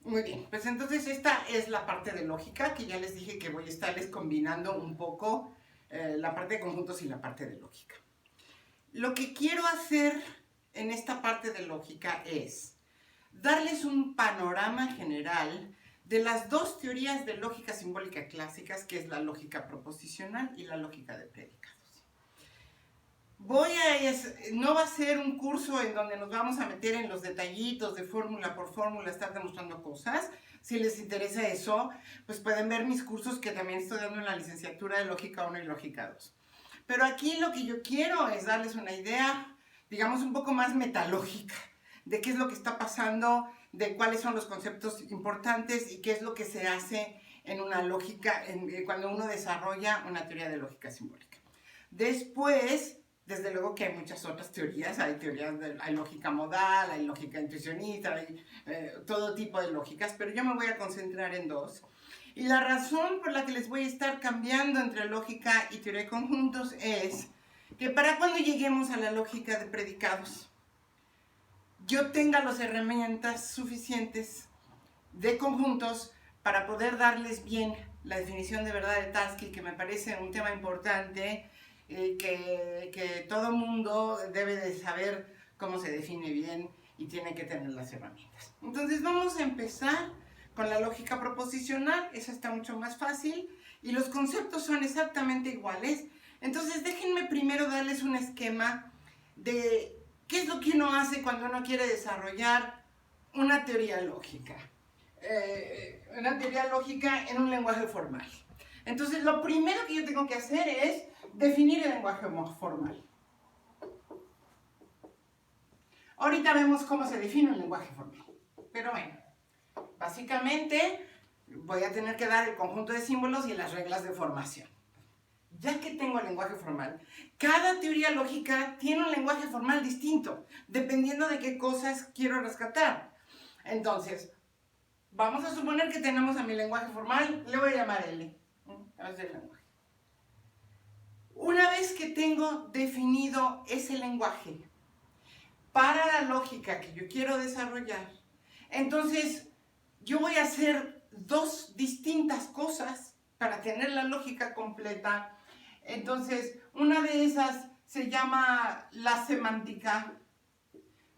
Muy bien, pues entonces esta es la parte de lógica, que ya les dije que voy a estarles combinando un poco la parte de conjuntos y la parte de lógica. Lo que quiero hacer en esta parte de lógica es darles un panorama general de las dos teorías de lógica simbólica clásicas, que es la lógica proposicional y la lógica de predicados. No va a ser un curso en donde nos vamos a meter en los detallitos de fórmula por fórmula, estar demostrando cosas. Si les interesa eso, pues pueden ver mis cursos que también estoy dando en la licenciatura de Lógica 1 y Lógica 2. Pero aquí lo que yo quiero es darles una idea, digamos, un poco más metalógica de qué es lo que está pasando, de cuáles son los conceptos importantes y qué es lo que se hace en una lógica, cuando uno desarrolla una teoría de lógica simbólica. Después, desde luego que hay muchas otras teorías, hay lógica modal, hay lógica intuicionista, hay todo tipo de lógicas, pero yo me voy a concentrar en dos. Y la razón por la que les voy a estar cambiando entre lógica y teoría de conjuntos es que para cuando lleguemos a la lógica de predicados, yo tenga las herramientas suficientes de conjuntos para poder darles bien la definición de verdad de Tarski, que me parece un tema importante, que todo mundo debe de saber cómo se define bien y tiene que tener las herramientas. Entonces vamos a empezar con la lógica proposicional, esa está mucho más fácil y los conceptos son exactamente iguales. Entonces déjenme primero darles un esquema de qué es lo que uno hace cuando uno quiere desarrollar una teoría lógica. Una teoría lógica en un lenguaje formal. Entonces lo primero que yo tengo que hacer es definir el lenguaje formal. Ahorita vemos cómo se define un lenguaje formal. Pero bueno, básicamente voy a tener que dar el conjunto de símbolos y las reglas de formación. Ya que tengo el lenguaje formal, cada teoría lógica tiene un lenguaje formal distinto, dependiendo de qué cosas quiero rescatar. Entonces, vamos a suponer que tenemos a mi lenguaje formal, le voy a llamar L. Es el lenguaje. Una vez que tengo definido ese lenguaje para la lógica que yo quiero desarrollar, entonces yo voy a hacer dos distintas cosas para tener la lógica completa. Entonces, una de esas se llama la semántica,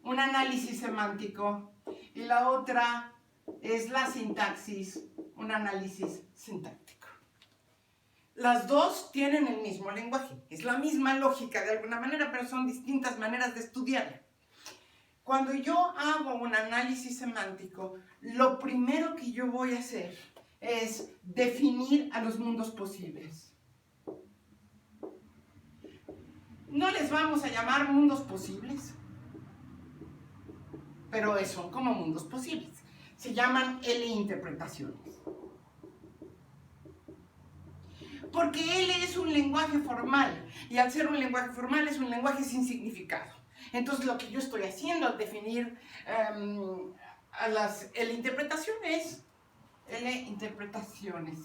un análisis semántico, y la otra es la sintaxis, un análisis sintáctico. Las dos tienen el mismo lenguaje, es la misma lógica de alguna manera, pero son distintas maneras de estudiarla. Cuando yo hago un análisis semántico, lo primero que yo voy a hacer es definir a los mundos posibles. No les vamos a llamar mundos posibles, pero son como mundos posibles. Se llaman L-interpretaciones. Porque L es un lenguaje formal, y al ser un lenguaje formal es un lenguaje sin significado. Entonces lo que yo estoy haciendo al definir a las L-interpretaciones,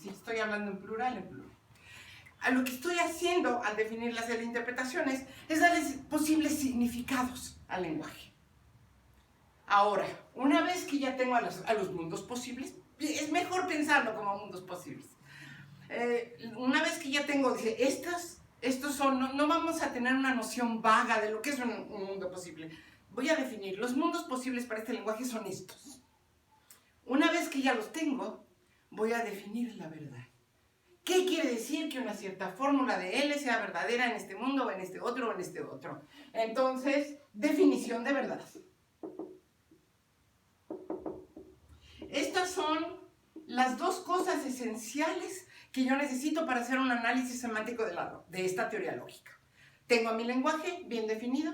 si estoy hablando en plural, en plural. A lo que estoy haciendo al definir las L-interpretaciones es darles posibles significados al lenguaje. Ahora, una vez que ya tengo a los mundos posibles, es mejor pensarlo como mundos posibles. Una vez que ya tengo, dice, estos son, no vamos a tener una noción vaga de lo que es un mundo posible. Voy a definir, los mundos posibles para este lenguaje son estos. Una vez que ya los tengo, voy a definir la verdad. ¿Qué quiere decir que una cierta fórmula de L sea verdadera en este mundo o en este otro o en este otro? Entonces, definición de verdad. Estas son las dos cosas esenciales que yo necesito para hacer un análisis semántico de esta teoría lógica. Tengo a mi lenguaje bien definido,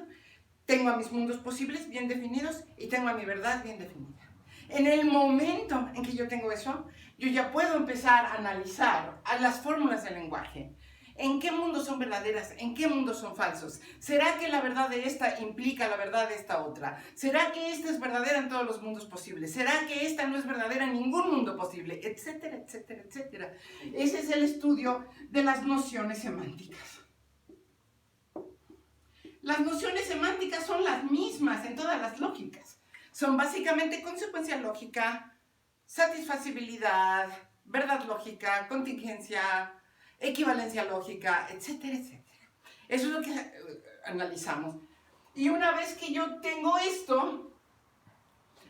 tengo a mis mundos posibles bien definidos y tengo a mi verdad bien definida. En el momento en que yo tengo eso, yo ya puedo empezar a analizar a las fórmulas del lenguaje. ¿En qué mundos son verdaderas? ¿En qué mundos son falsos? ¿Será que la verdad de esta implica la verdad de esta otra? ¿Será que esta es verdadera en todos los mundos posibles? ¿Será que esta no es verdadera en ningún mundo posible? Etcétera, etcétera, etcétera. Ese es el estudio de las nociones semánticas. Las nociones semánticas son las mismas en todas las lógicas. Son básicamente consecuencia lógica, satisfacibilidad, verdad lógica, contingencia, equivalencia lógica, etcétera, etcétera. Eso es lo que analizamos. Y una vez que yo tengo esto,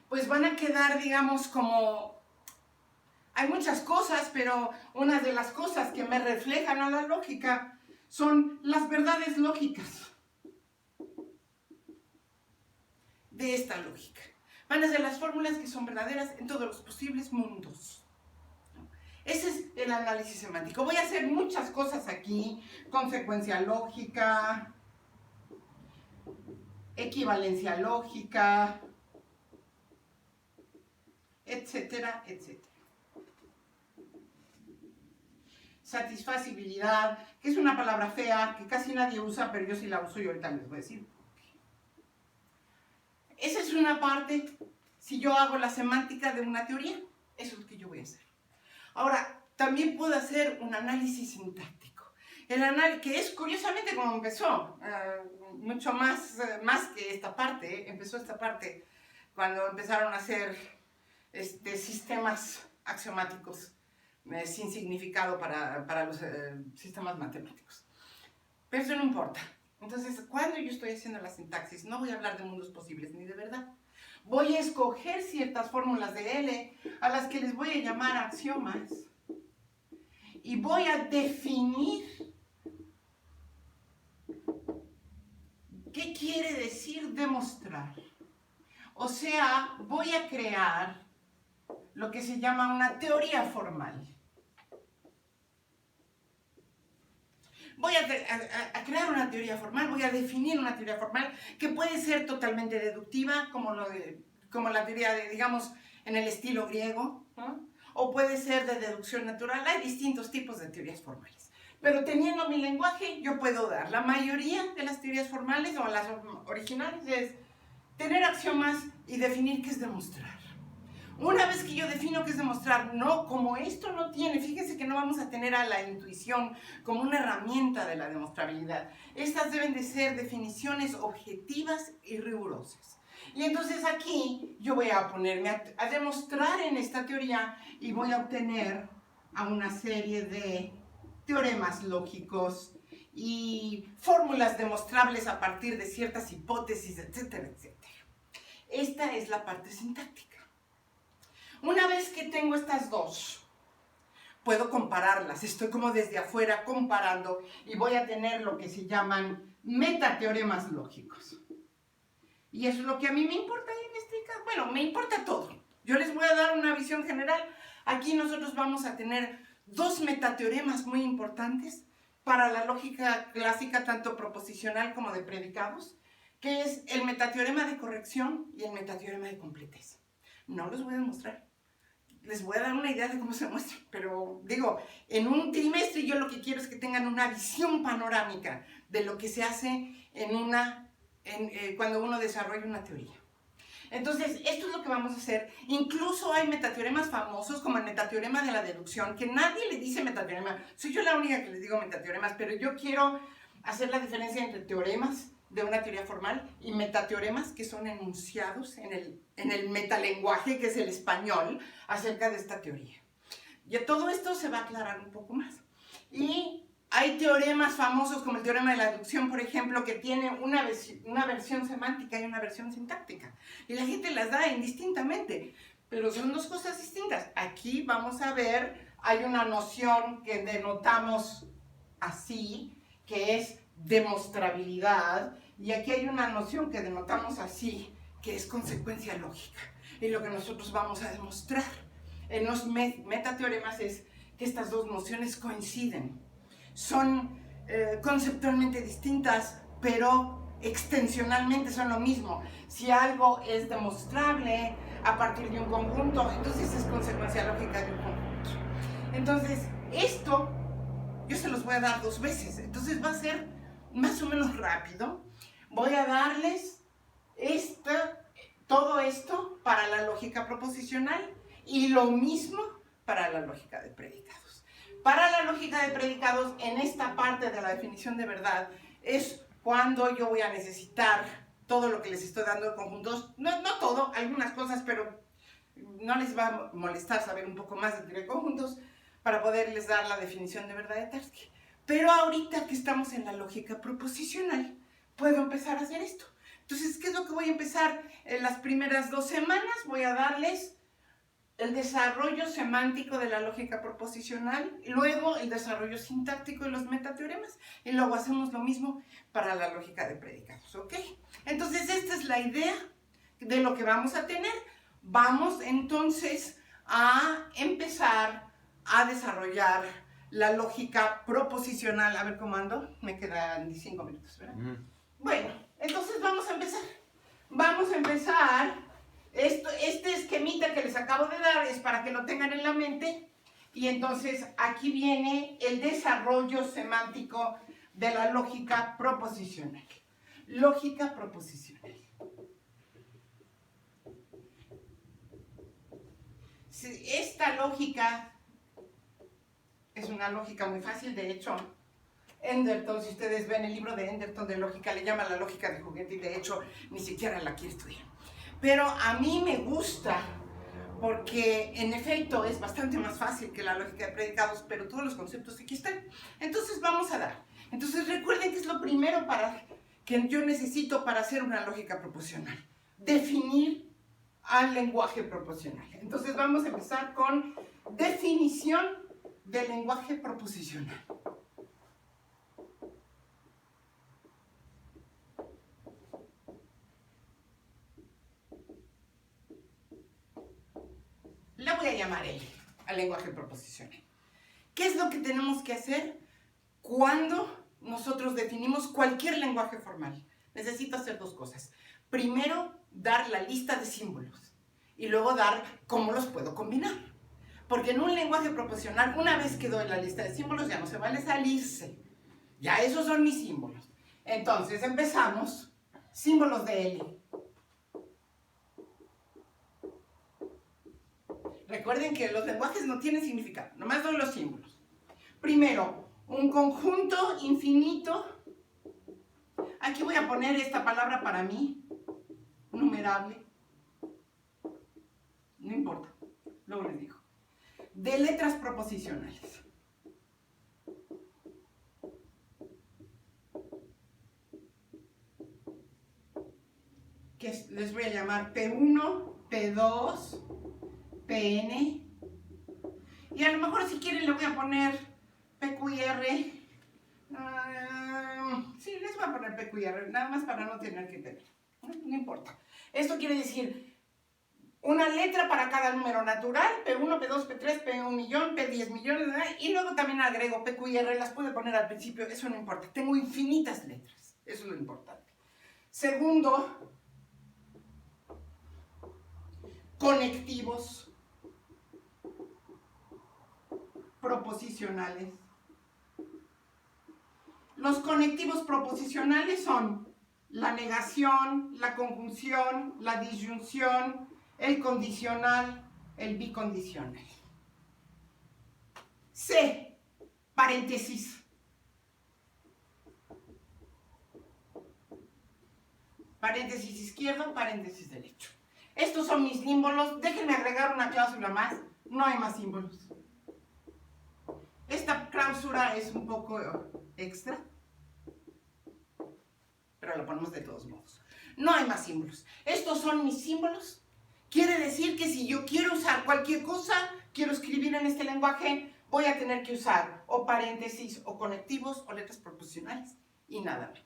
pues van a quedar, digamos, como... Hay muchas cosas, pero una de las cosas que me reflejan a la lógica son las verdades lógicas de esta lógica. Van a ser las fórmulas que son verdaderas en todos los posibles mundos. Ese es el análisis semántico. Voy a hacer muchas cosas aquí: consecuencia lógica, equivalencia lógica, etcétera, etcétera. Satisfacibilidad, que es una palabra fea que casi nadie usa, pero yo sí la uso y ahorita les voy a decir. Esa es una parte. Si yo hago la semántica de una teoría, eso es lo que yo voy a hacer. Ahora, también puedo hacer un análisis sintáctico. El análisis, que es curiosamente como empezó, mucho más que esta parte, empezó esta parte cuando empezaron a hacer sistemas axiomáticos sin significado para los sistemas matemáticos. Pero eso no importa. Entonces, cuando yo estoy haciendo la sintaxis, no voy a hablar de mundos posibles ni de verdad. Voy a escoger ciertas fórmulas de L a las que les voy a llamar axiomas y voy a definir qué quiere decir demostrar. O sea, voy a crear lo que se llama una teoría formal. Voy a crear una teoría formal, voy a definir una teoría formal que puede ser totalmente deductiva, como la teoría digamos, en el estilo griego, ¿no? O puede ser de deducción natural. Hay distintos tipos de teorías formales. Pero teniendo mi lenguaje, yo puedo dar. La mayoría de las teorías formales, o las originales, es tener axiomas y definir qué es demostrar. Una vez que yo defino qué es demostrar, no, como esto no tiene, fíjense que no vamos a tener a la intuición como una herramienta de la demostrabilidad. Estas deben de ser definiciones objetivas y rigurosas. Y entonces aquí yo voy a ponerme a demostrar en esta teoría y voy a obtener a una serie de teoremas lógicos y fórmulas demostrables a partir de ciertas hipótesis, etcétera, etcétera. Esta es la parte sintáctica. Una vez que tengo estas dos, puedo compararlas. Estoy como desde afuera comparando y voy a tener lo que se llaman metateoremas lógicos. Y eso es lo que a mí me importa investigar. Bueno, me importa todo. Yo les voy a dar una visión general. Aquí nosotros vamos a tener dos metateoremas muy importantes para la lógica clásica, tanto proposicional como de predicados, que es el metateorema de corrección y el metateorema de completez. No los voy a demostrar. Les voy a dar una idea de cómo se muestra, pero digo, en un trimestre yo lo que quiero es que tengan una visión panorámica de lo que se hace cuando uno desarrolla una teoría. Entonces, esto es lo que vamos a hacer. Incluso hay metateoremas famosos, como el metateorema de la deducción, que nadie le dice metateorema. Soy yo la única que les digo metateoremas, pero yo quiero hacer la diferencia entre teoremas de una teoría formal y metateoremas, que son enunciados en el metalenguaje, que es el español, acerca de esta teoría. Y todo esto se va a aclarar un poco más. Y hay teoremas famosos como el teorema de la deducción, por ejemplo, que tiene una versión semántica y una versión sintáctica. Y la gente las da indistintamente, pero son dos cosas distintas. Aquí vamos a ver, hay una noción que denotamos así, que es demostrabilidad, y aquí hay una noción que denotamos así, que es consecuencia lógica. Y lo que nosotros vamos a demostrar en los metateoremas es que estas dos nociones coinciden. Son conceptualmente distintas, pero extensionalmente son lo mismo. Si algo es demostrable a partir de un conjunto, entonces es consecuencia lógica de un conjunto. Entonces, esto yo se los voy a dar dos veces, entonces va a ser más o menos rápido. Voy a darles todo esto para la lógica proposicional y lo mismo para la lógica de predicados. Para la lógica de predicados, en esta parte de la definición de verdad, es cuando yo voy a necesitar todo lo que les estoy dando de conjuntos, no todo, algunas cosas, pero no les va a molestar saber un poco más de teoría de conjuntos para poderles dar la definición de verdad de Tarski. Pero ahorita que estamos en la lógica proposicional, puedo empezar a hacer esto. Entonces, ¿qué es lo que voy a empezar? En las primeras 2 semanas voy a darles el desarrollo semántico de la lógica proposicional, luego el desarrollo sintáctico de los metateoremas, y luego hacemos lo mismo para la lógica de predicados, ¿ok? Entonces, esta es la idea de lo que vamos a tener. Vamos entonces a empezar a desarrollar la lógica proposicional. A ver cómo ando, me quedan 5 minutos, ¿verdad? Bueno, entonces vamos a empezar. Vamos a empezar. Este esquemita que les acabo de dar es para que lo tengan en la mente. Y entonces aquí viene el desarrollo semántico de la lógica proposicional. Lógica proposicional. Esta lógica es una lógica muy fácil, de hecho, Enderton, si ustedes ven el libro de Enderton de lógica, le llama la lógica de juguete y de hecho ni siquiera la quiere estudiar. Pero a mí me gusta porque en efecto es bastante más fácil que la lógica de predicados, pero todos los conceptos aquí están. Entonces vamos a dar. Entonces recuerden que es lo primero que yo necesito para hacer una lógica proposicional. Definir al lenguaje proposicional. Entonces vamos a empezar con definición del lenguaje proposicional. Le voy a llamar L al lenguaje proposicional. ¿Qué es lo que tenemos que hacer cuando nosotros definimos cualquier lenguaje formal? Necesito hacer 2 cosas. Primero, dar la lista de símbolos y luego dar cómo los puedo combinar. Porque en un lenguaje proposicional, una vez que doy la lista de símbolos, ya no se vale salirse. Ya esos son mis símbolos. Entonces empezamos. Símbolos de L. Recuerden que los lenguajes no tienen significado, nomás doy los símbolos. Primero, un conjunto infinito. Aquí voy a poner esta palabra para mí, numerable. No importa, luego les digo. De letras proposicionales. Que les voy a llamar P1, P2, PN. Y a lo mejor si quieren le voy a poner PQR. Sí, les voy a poner PQR, nada más para no tener que tener. No importa. Esto quiere decir una letra para cada número natural, P1, P2, P3, P1 millón, P10 millones, y luego también agrego PQR, las puedo poner al principio, eso no importa. Tengo infinitas letras, eso es lo importante. Segundo, conectivos proposicionales. Los conectivos proposicionales son la negación, la conjunción, la disyunción, el condicional, el bicondicional. C, paréntesis. Paréntesis izquierdo, paréntesis derecho. Estos son mis símbolos. Déjenme agregar una cláusula más. No hay más símbolos. Esta cláusula es un poco extra, pero la ponemos de todos modos. No hay más símbolos. Estos son mis símbolos. Quiere decir que si yo quiero usar cualquier cosa, quiero escribir en este lenguaje, voy a tener que usar o paréntesis, o conectivos, o letras proposicionales, y nada más.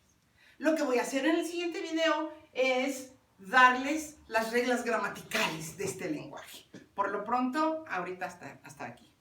Lo que voy a hacer en el siguiente video es darles las reglas gramaticales de este lenguaje. Por lo pronto, ahorita hasta aquí.